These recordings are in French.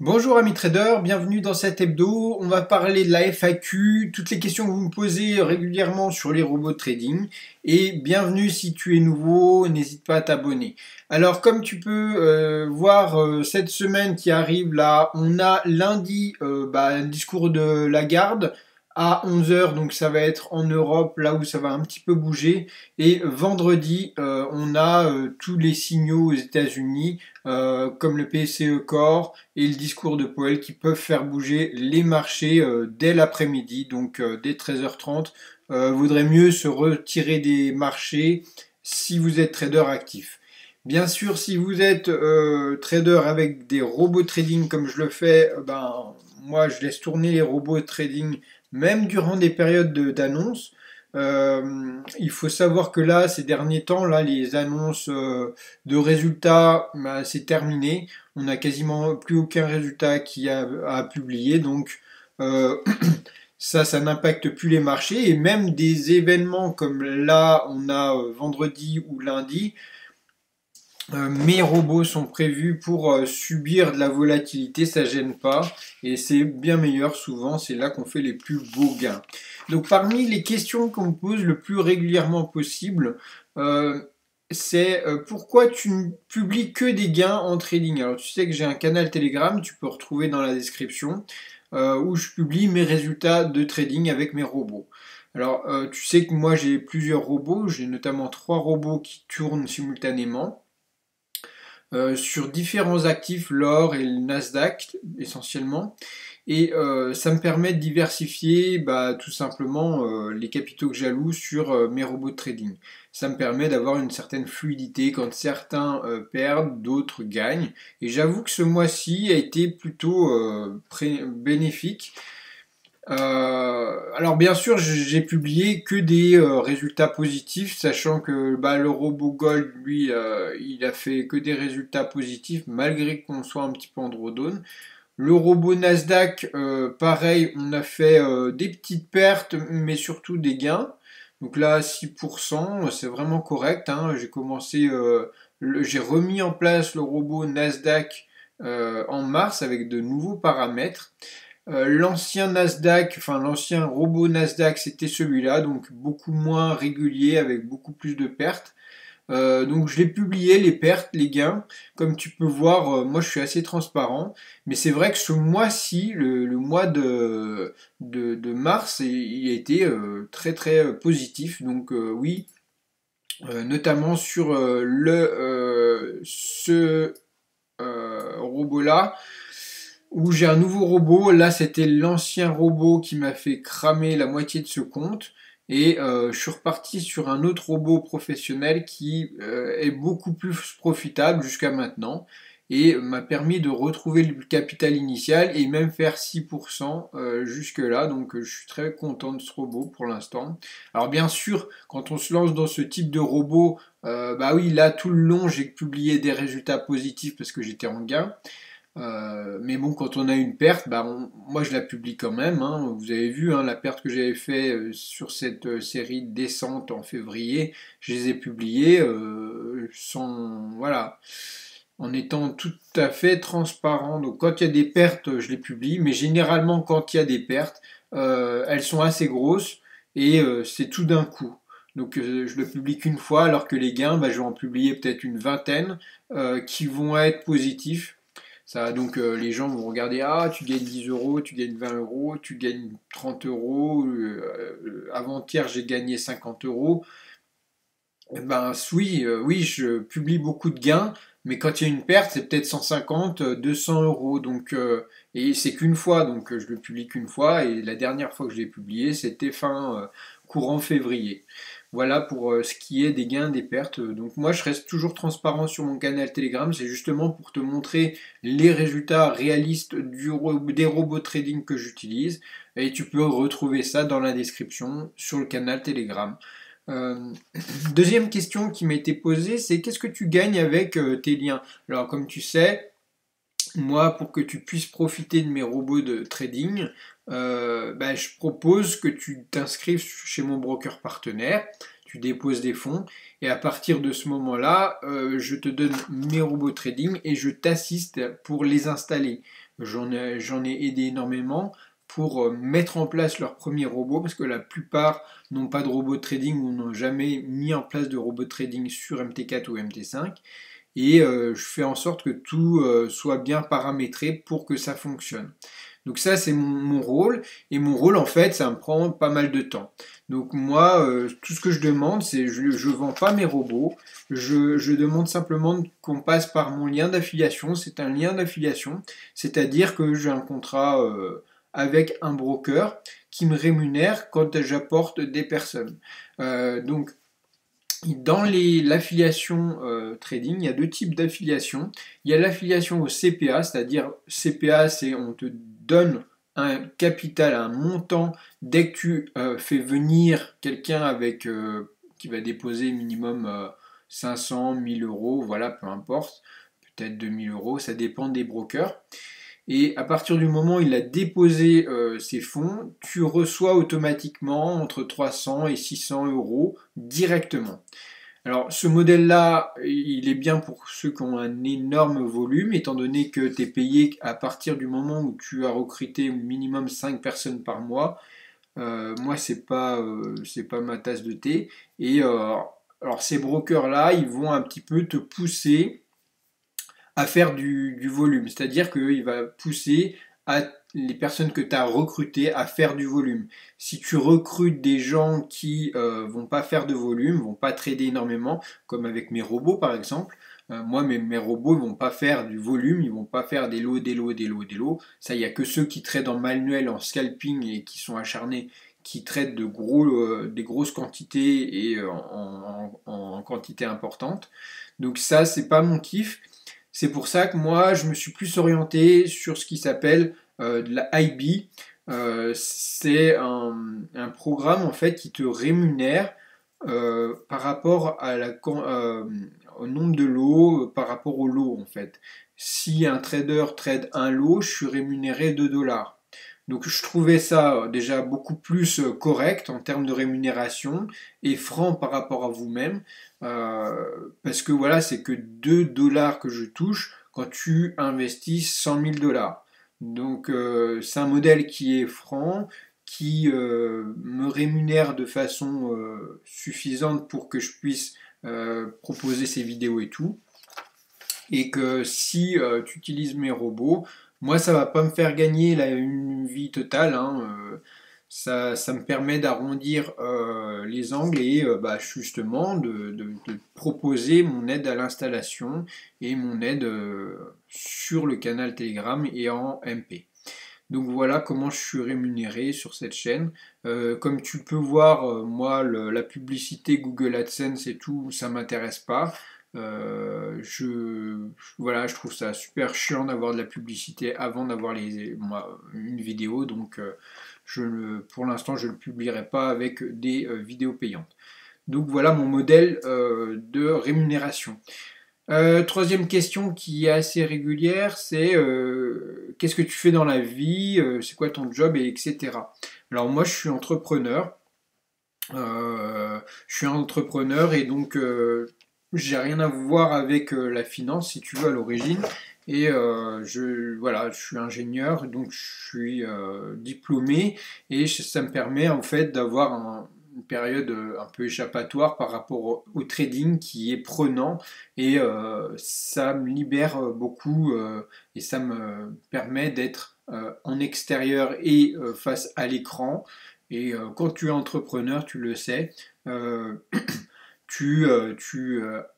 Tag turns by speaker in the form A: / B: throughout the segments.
A: Bonjour amis traders, bienvenue dans cet hebdo. On va parler de la FAQ, toutes les questions que vous me posez régulièrement sur les robots de trading. Et bienvenue si tu es nouveau, n'hésite pas à t'abonner. Alors comme tu peux voir cette semaine qui arrive là, on a lundi un discours de Lagarde à 11 heures, donc ça va être en Europe, là où ça va un petit peu bouger. Et vendredi, on a tous les signaux aux États-Unis, comme le PCE Core et le discours de Powell qui peuvent faire bouger les marchés dès l'après-midi, donc dès 13h30. Vaudrait mieux se retirer des marchés si vous êtes trader actif. Bien sûr, si vous êtes trader avec des robots trading comme je le fais, moi je laisse tourner les robots trading même durant des périodes d'annonce. Il faut savoir que là, ces derniers temps, là, les annonces de résultats, c'est terminé. On n'a quasiment plus aucun résultat qui a à publier, donc euh, ça n'impacte plus les marchés. Et même des événements comme là, on a vendredi ou lundi, mes robots sont prévus pour subir de la volatilité, ça gêne pas et c'est bien meilleur souvent, c'est là qu'on fait les plus beaux gains. Donc parmi les questions qu'on me pose le plus régulièrement possible, euh, c'est pourquoi tu ne publies que des gains en trading. Alors tu sais que j'ai un canal Telegram, tu peux retrouver dans la description, où je publie mes résultats de trading avec mes robots. Alors tu sais que moi j'ai plusieurs robots, j'ai notamment 3 robots qui tournent simultanément sur différents actifs, l'or et le Nasdaq essentiellement. Et ça me permet de diversifier tout simplement les capitaux que j'alloue sur mes robots de trading. Ça me permet d'avoir une certaine fluidité quand certains perdent, d'autres gagnent. Et j'avoue que ce mois-ci a été plutôt bénéfique. Alors bien sûr, j'ai publié que des résultats positifs, sachant que le robot Gold, lui, il a fait que des résultats positifs, malgré qu'on soit un petit peu en drawdown. Le robot Nasdaq, pareil, on a fait des petites pertes, mais surtout des gains. Donc là, 6%, c'est vraiment correct, hein. J'ai remis en place le robot Nasdaq en mars avec de nouveaux paramètres. L'ancien Nasdaq, enfin l'ancien robot Nasdaq, c'était celui-là, donc beaucoup moins régulier avec beaucoup plus de pertes. Donc je l'ai publié, les pertes, les gains. Comme tu peux voir, moi je suis assez transparent. Mais c'est vrai que ce mois-ci, le mois de mars, il a été très très positif. Donc oui, notamment sur ce robot-là où j'ai un nouveau robot. Là, c'était l'ancien robot qui m'a fait cramer la moitié de ce compte. Et je suis reparti sur un autre robot professionnel qui est beaucoup plus profitable jusqu'à maintenant et m'a permis de retrouver le capital initial et même faire 6% jusque-là. Donc je suis très content de ce robot pour l'instant. Alors bien sûr, quand on se lance dans ce type de robot, bah oui, là tout le long j'ai publié des résultats positifs parce que j'étais en gain. Mais bon, quand on a une perte, moi je la publie quand même, hein. Vous avez vu hein, la perte que j'avais fait sur cette série de descente en février, je les ai publiées voilà, en étant tout à fait transparent. Donc quand il y a des pertes, je les publie, mais généralement quand il y a des pertes, elles sont assez grosses et c'est tout d'un coup. Donc je le publie qu'une fois, alors que les gains, je vais en publier peut-être une vingtaine qui vont être positifs. Ça, donc les gens vont regarder, ah tu gagnes 10 euros, tu gagnes 20 euros, tu gagnes 30 euros, avant-hier j'ai gagné 50 euros. Oui, oui, je publie beaucoup de gains, mais quand il y a une perte, c'est peut-être 150, 200 euros. Donc, et c'est qu'une fois, donc je le publie qu'une fois, et la dernière fois que je l'ai publié, c'était fin courant février. Voilà pour ce qui est des gains, des pertes. Donc moi, je reste toujours transparent sur mon canal Telegram. C'est justement pour te montrer les résultats réalistes des robots trading que j'utilise. Et tu peux retrouver ça dans la description sur le canal Telegram. Euh, Deuxième question qui m'a été posée, c'est qu'est-ce que tu gagnes avec tes liens? Alors comme tu sais, moi, pour que tu puisses profiter de mes robots de trading, je propose que tu t'inscrives chez mon broker partenaire. tu déposes des fonds, et à partir de ce moment-là, je te donne mes robots trading et je t'assiste pour les installer. J'en ai aidé énormément pour mettre en place leurs premiers robots, parce que la plupart n'ont pas de robots de trading ou n'ont jamais mis en place de robots de trading sur MT4 ou MT5. Et je fais en sorte que tout soit bien paramétré pour que ça fonctionne. Donc ça c'est mon rôle, et mon rôle en fait ça me prend pas mal de temps. Donc moi tout ce que je demande c'est je vends pas mes robots, je demande simplement qu'on passe par mon lien d'affiliation, c'est un lien d'affiliation, c'est-à-dire que j'ai un contrat avec un broker qui me rémunère quand j'apporte des personnes. Donc dans l'affiliation trading, il y a deux types d'affiliation. Il y a l'affiliation au CPA, c'est-à-dire CPA, c'est on te donne un capital, un montant dès que tu fais venir quelqu'un avec qui va déposer minimum 500, 1000 euros, voilà, peu importe, peut-être 2000 euros, ça dépend des brokers. Et à partir du moment où il a déposé ses fonds, tu reçois automatiquement entre 300 et 600 euros directement. Alors ce modèle-là, il est bien pour ceux qui ont un énorme volume, étant donné que tu es payé à partir du moment où tu as recruté au minimum 5 personnes par mois. Moi, c'est pas ma tasse de thé. Et alors ces brokers-là, ils vont un petit peu te pousser à faire du volume. C'est-à-dire qu'il va pousser à les personnes que tu as recrutées à faire du volume. Si tu recrutes des gens qui vont pas faire de volume, vont pas trader énormément, comme avec mes robots par exemple, moi mes robots ils vont pas faire du volume, ils vont pas faire des lots, des lots, des lots, des lots. Ça, il y a que ceux qui tradent en manuel, en scalping et qui sont acharnés, qui traitent des grosses quantités et en quantité importante. Donc ça, c'est pas mon kiff. C'est pour ça que moi, je me suis plus orienté sur ce qui s'appelle de la IB. C'est un programme en fait qui te rémunère par rapport au nombre de lots, par rapport au lot en fait. Si un trader trade un lot, je suis rémunéré 2 dollars. Donc je trouvais ça déjà beaucoup plus correct en termes de rémunération et franc par rapport à vous-même. Parce que voilà, c'est que 2 dollars que je touche quand tu investis 100 000 dollars. Donc c'est un modèle qui est franc, qui me rémunère de façon suffisante pour que je puisse proposer ces vidéos et tout. Et que si tu utilises mes robots, moi ça va pas me faire gagner une vie totale, hein, ça me permet d'arrondir les angles et bah, justement de proposer mon aide à l'installation et mon aide sur le canal Telegram et en MP. Donc voilà comment je suis rémunéré sur cette chaîne. Comme tu peux voir, moi la publicité Google AdSense et tout, ça m'intéresse pas. Voilà, je trouve ça super chiant d'avoir de la publicité avant d'avoir une vidéo, donc pour l'instant je ne le publierai pas avec des vidéos payantes. Donc voilà mon modèle de rémunération. Troisième question qui est assez régulière, c'est qu'est-ce que tu fais dans la vie, c'est quoi ton job, et etc. Alors moi je suis entrepreneur. Et donc j'ai rien à voir avec la finance si tu veux à l'origine. Et voilà, je suis ingénieur, donc je suis diplômé et ça me permet en fait d'avoir une période un peu échappatoire par rapport au trading qui est prenant et ça me libère beaucoup et ça me permet d'être en extérieur et face à l'écran. Et quand tu es entrepreneur, tu le sais, tu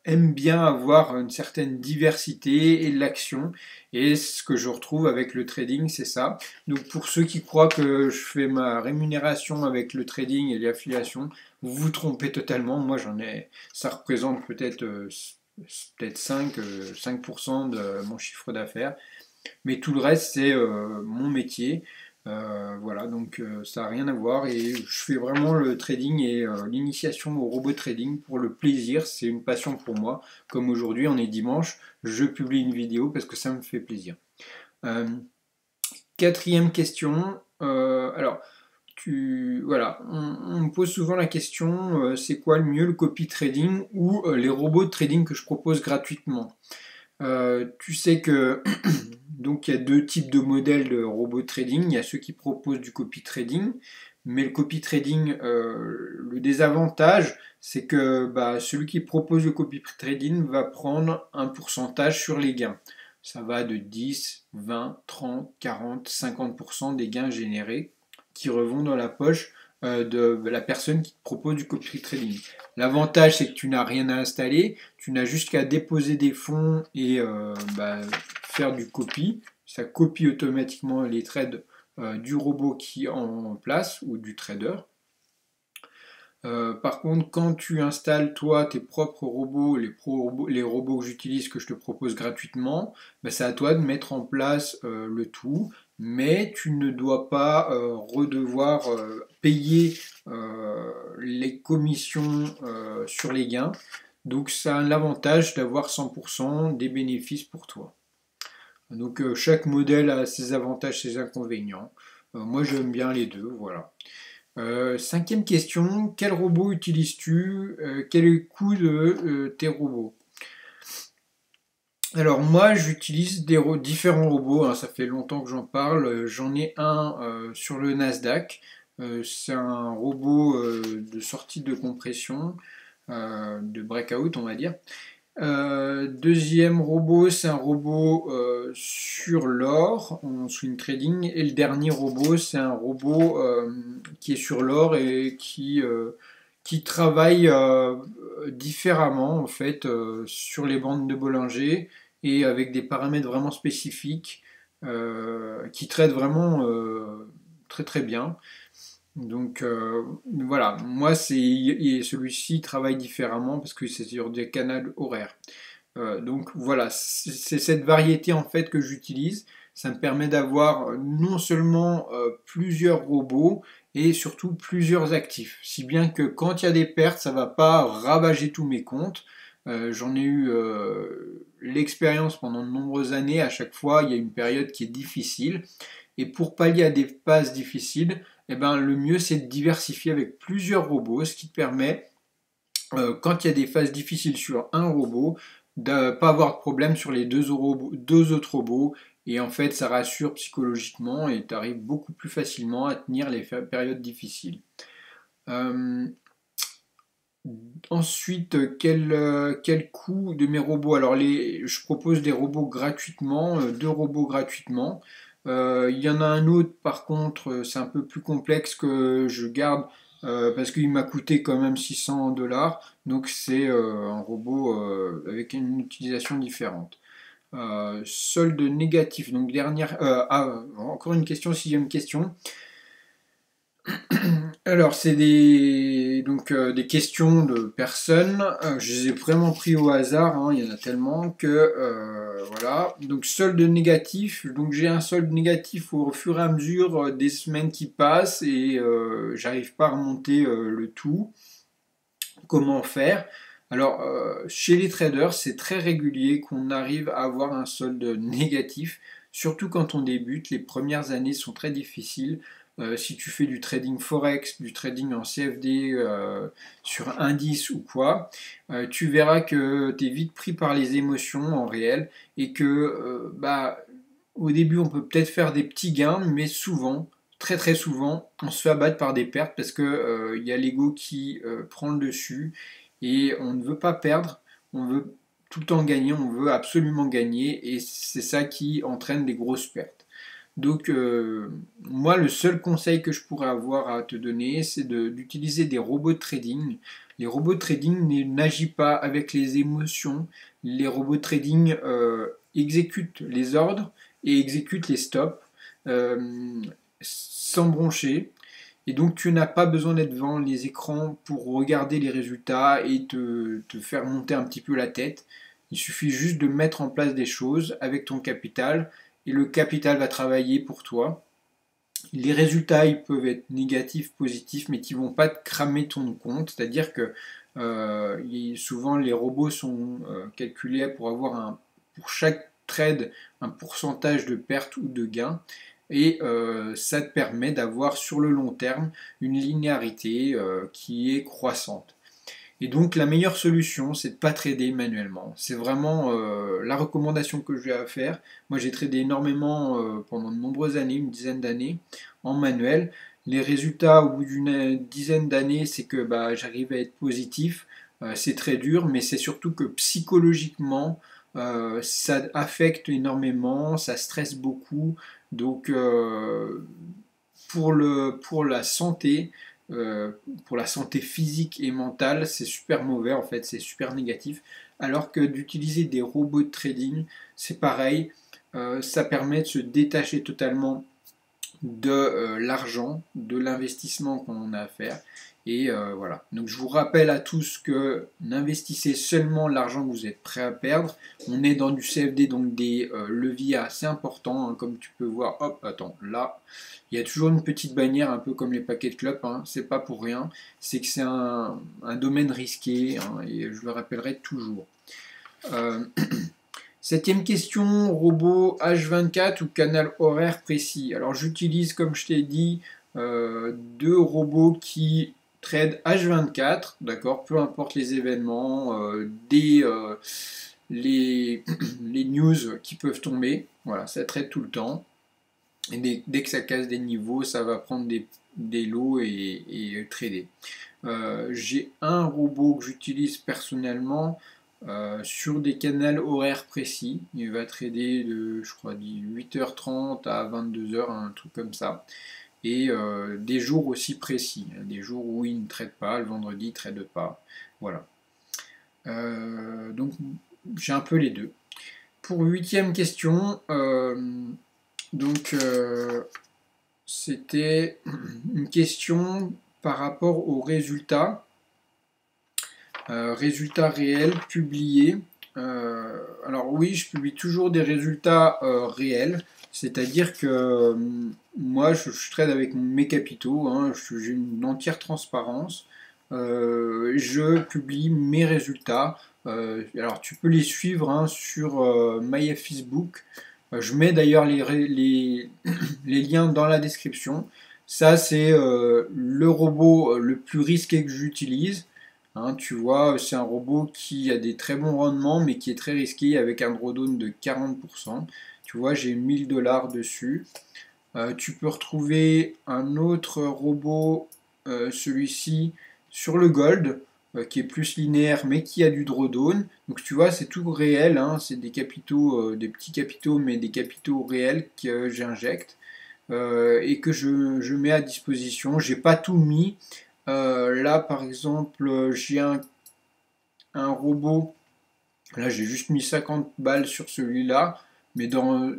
A: aimes bien avoir une certaine diversité et de l'action. Et ce que je retrouve avec le trading, c'est ça. Donc pour ceux qui croient que je fais ma rémunération avec le trading et l'affiliation, vous vous trompez totalement. Moi, ça représente peut-être 5% de mon chiffre d'affaires. Mais tout le reste, c'est mon métier. Voilà, donc ça n'a rien à voir et je fais vraiment le trading et l'initiation au robot trading pour le plaisir, c'est une passion pour moi. Comme aujourd'hui, on est dimanche, je publie une vidéo parce que ça me fait plaisir. Quatrième question, alors Voilà, on me pose souvent la question, c'est quoi le mieux, le copy trading ou les robots de trading que je propose gratuitement. Tu sais que donc il y a deux types de modèles de robots de trading. Il y a ceux qui proposent du copy trading, mais le copy trading, le désavantage, c'est que celui qui propose le copy trading va prendre un pourcentage sur les gains. Ça va de 10, 20, 30, 40, 50% des gains générés qui revont dans la poche de la personne qui te propose du copy trading. L'avantage, c'est que tu n'as rien à installer, tu n'as juste qu'à déposer des fonds et faire du copy. Ça copie automatiquement les trades du robot qui est en place ou du trader. Par contre, quand tu installes toi tes propres robots, les robots que j'utilise, que je te propose gratuitement, c'est à toi de mettre en place le tout, mais tu ne dois pas redevoir payer les commissions sur les gains. Donc ça a l'avantage d'avoir 100% des bénéfices pour toi. Donc chaque modèle a ses avantages, ses inconvénients. Moi j'aime bien les deux, voilà. Cinquième question, quel robot utilises-tu? Quel est le coût de tes robots? Alors moi j'utilise différents robots, hein, ça fait longtemps que j'en parle. J'en ai un sur le Nasdaq. C'est un robot de sortie de compression, de breakout on va dire. Deuxième robot, c'est un robot sur l'or en swing trading. Et le dernier robot, c'est un robot qui est sur l'or et qui travaille différemment en fait sur les bandes de Bollinger et avec des paramètres vraiment spécifiques qui traitent vraiment très très bien. Donc voilà, moi celui-ci travaille différemment parce que c'est sur des canaux horaires. Donc voilà, c'est cette variété en fait que j'utilise. Ça me permet d'avoir non seulement plusieurs robots et surtout plusieurs actifs. Si bien que quand il y a des pertes, ça va pas ravager tous mes comptes. J'en ai eu l'expérience pendant de nombreuses années. À chaque fois, il y a une période qui est difficile. Et pour pallier à des passes difficiles, le mieux c'est de diversifier avec plusieurs robots, ce qui te permet, quand il y a des phases difficiles sur un robot, de ne pas avoir de problème sur les deux autres robots. Et en fait, ça rassure psychologiquement et tu arrives beaucoup plus facilement à tenir les périodes difficiles. Ensuite, quel coût de mes robots? Alors, je propose des robots gratuitement, deux robots gratuitement. Il y en a un autre, par contre, c'est un peu plus complexe que je garde parce qu'il m'a coûté quand même 600 $. Donc, c'est un robot avec une utilisation différente. Solde négatif. Donc, encore une question, sixième question. Alors, c'est des questions de personnes. Je les ai vraiment pris au hasard, hein, il y en a tellement que voilà. Donc, solde négatif. Donc, j'ai un solde négatif au fur et à mesure des semaines qui passent et j'arrive pas à remonter le tout. Comment faire? Alors, chez les traders, c'est très régulier qu'on arrive à avoir un solde négatif, surtout quand on débute. Les premières années sont très difficiles. Si tu fais du trading forex, du trading en CFD sur indice ou quoi, tu verras que tu es vite pris par les émotions en réel et que au début on peut peut-être faire des petits gains, mais souvent, très très souvent, on se fait abattre par des pertes parce que y a l'ego qui prend le dessus et on ne veut pas perdre, on veut tout le temps gagner, on veut absolument gagner et c'est ça qui entraîne des grosses pertes. Donc moi le seul conseil que je pourrais avoir à te donner c'est d'utiliser des robots de trading. Les robots de trading n'agissent pas avec les émotions. Les robots de trading exécutent les ordres et exécutent les stops sans broncher. Et donc tu n'as pas besoin d'être devant les écrans pour regarder les résultats et te faire monter un petit peu la tête. Il suffit juste de mettre en place des choses avec ton capital et le capital va travailler pour toi. Les résultats ils peuvent être négatifs, positifs, mais qui ne vont pas te cramer ton compte. C'est-à-dire que souvent les robots sont calculés pour avoir pour chaque trade un pourcentage de perte ou de gain. et ça te permet d'avoir sur le long terme une linéarité qui est croissante. Et donc la meilleure solution, c'est de ne pas trader manuellement. C'est vraiment la recommandation que je vais à faire. Moi j'ai tradé énormément pendant de nombreuses années, une dizaine d'années, en manuel. Les résultats au bout d'une dizaine d'années, c'est que bah, j'arrive à être positif. C'est très dur, mais c'est surtout que psychologiquement, ça affecte énormément, ça stresse beaucoup. Donc pour la santé, euh, pour la santé physique et mentale, c'est super mauvais en fait, c'est super négatif. Alors que d'utiliser des robots de trading, c'est pareil, ça permet de se détacher totalement de l'argent, de l'investissement qu'on a à faire. Et voilà. Donc je vous rappelle à tous que n'investissez seulement l'argent que vous êtes prêt à perdre. On est dans du CFD, donc des leviers assez importants, hein, comme tu peux voir. Hop, attends, là, il y a toujours une petite bannière, un peu comme les paquets de clopes. Hein, c'est pas pour rien. C'est que c'est un domaine risqué, hein, et je le rappellerai toujours. Euh, Septième question, robot H24 ou canal horaire précis? Alors j'utilise, comme je t'ai dit, deux robots qui trade H24, d'accord, peu importe les événements, les news qui peuvent tomber, voilà, ça trade tout le temps. Et dès que ça casse des niveaux, ça va prendre des lots et trader. J'ai un robot que j'utilise personnellement sur des canaux horaires précis. Il va trader de, je crois, 8h30 à 22h, un truc comme ça. Et des jours aussi précis. Des jours où il ne trade pas, le vendredi il ne trade pas. Voilà. Donc j'ai un peu les deux. Pour huitième question, donc c'était une question par rapport aux résultats. Résultats réels publiés. Alors oui, je publie toujours des résultats réels, c'est-à-dire que moi je trade avec mes capitaux, hein, j'ai une entière transparence. Je publie mes résultats. Alors tu peux les suivre, hein, sur MyFacebook. Je mets d'ailleurs les liens dans la description. Ça, c'est le robot le plus risqué que j'utilise. Hein, tu vois, c'est un robot qui a des très bons rendements, mais qui est très risqué avec un drawdown de 40%. Tu vois, j'ai 1000 $ dessus. Tu peux retrouver un autre robot, celui-ci, sur le gold, qui est plus linéaire, mais qui a du drawdown. Donc tu vois, c'est tout réel, hein, c'est des capitaux, des petits capitaux, mais des capitaux réels que j'injecte et que je mets à disposition. J'ai pas tout mis. Là, par exemple, j'ai un robot. Là, j'ai juste mis 50 balles sur celui-là. Mais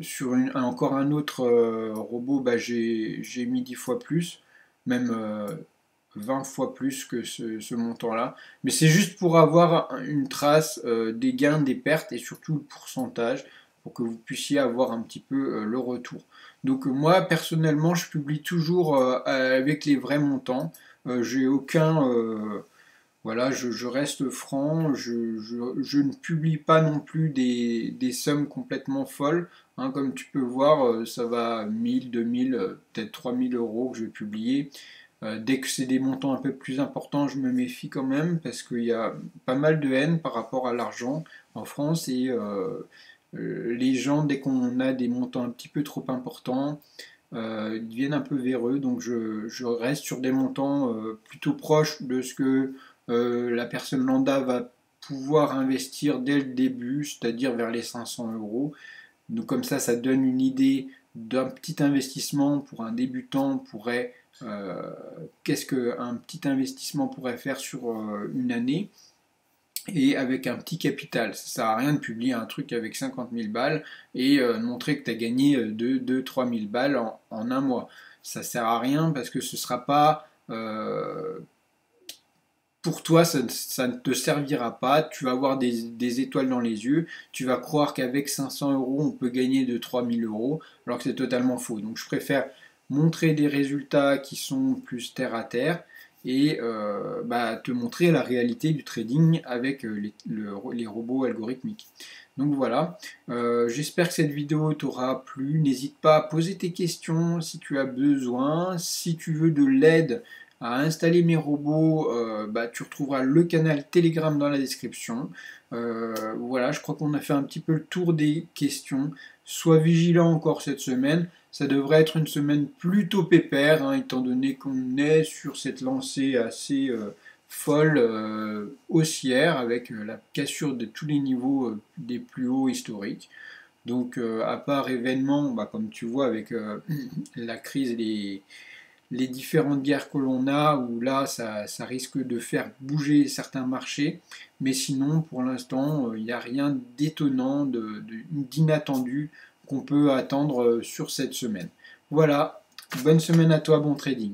A: sur encore un autre robot, bah, j'ai mis 10 fois plus. Même 20 fois plus que ce montant-là. Mais c'est juste pour avoir une trace des gains, des pertes et surtout le pourcentage pour que vous puissiez avoir un petit peu le retour. Donc moi, personnellement, je publie toujours avec les vrais montants. J'ai aucun... voilà, je reste franc, je ne publie pas non plus des sommes complètement folles. Hein, comme tu peux voir, ça va à 1000, 2000, peut-être 3000 € que je vais publier. Dès que c'est des montants un peu plus importants, je me méfie quand même parce qu'il y a pas mal de haine par rapport à l'argent en France et les gens, dès qu'on a des montants un petit peu trop importants, ils deviennent un peu véreux. Donc je reste sur des montants plutôt proches de ce que la personne lambda va pouvoir investir dès le début, c'est-à-dire vers les 500 €. Donc comme ça donne une idée d'un petit investissement pour un débutant pourrait, qu'est-ce qu'un petit investissement pourrait faire sur une année et avec un petit capital. Ça sert à rien de publier un truc avec 50 000 balles et de montrer que tu as gagné 2-3 000 balles en un mois. Ça sert à rien parce que ce sera pas pour toi, ça ne te servira pas. Tu vas avoir des étoiles dans les yeux. Tu vas croire qu'avec 500 € on peut gagner de 3000 €, alors que c'est totalement faux. Donc je préfère montrer des résultats qui sont plus terre à terre et te montrer la réalité du trading avec les robots algorithmiques. Donc voilà, j'espère que cette vidéo t'aura plu. N'hésite pas à poser tes questions si tu as besoin. Si tu veux de l'aide à installer mes robots, tu retrouveras le canal Telegram dans la description. Voilà, je crois qu'on a fait un petit peu le tour des questions. Sois vigilant encore cette semaine. Ça devrait être une semaine plutôt pépère, hein, étant donné qu'on est sur cette lancée assez folle, haussière, avec la cassure de tous les niveaux des plus hauts historiques. Donc, à part événements, comme tu vois, avec la crise et les différentes guerres que l'on a, où là, ça risque de faire bouger certains marchés. Mais sinon, pour l'instant, il n'y a rien d'étonnant, d'inattendu qu'on peut attendre sur cette semaine. Voilà, bonne semaine à toi, bon trading.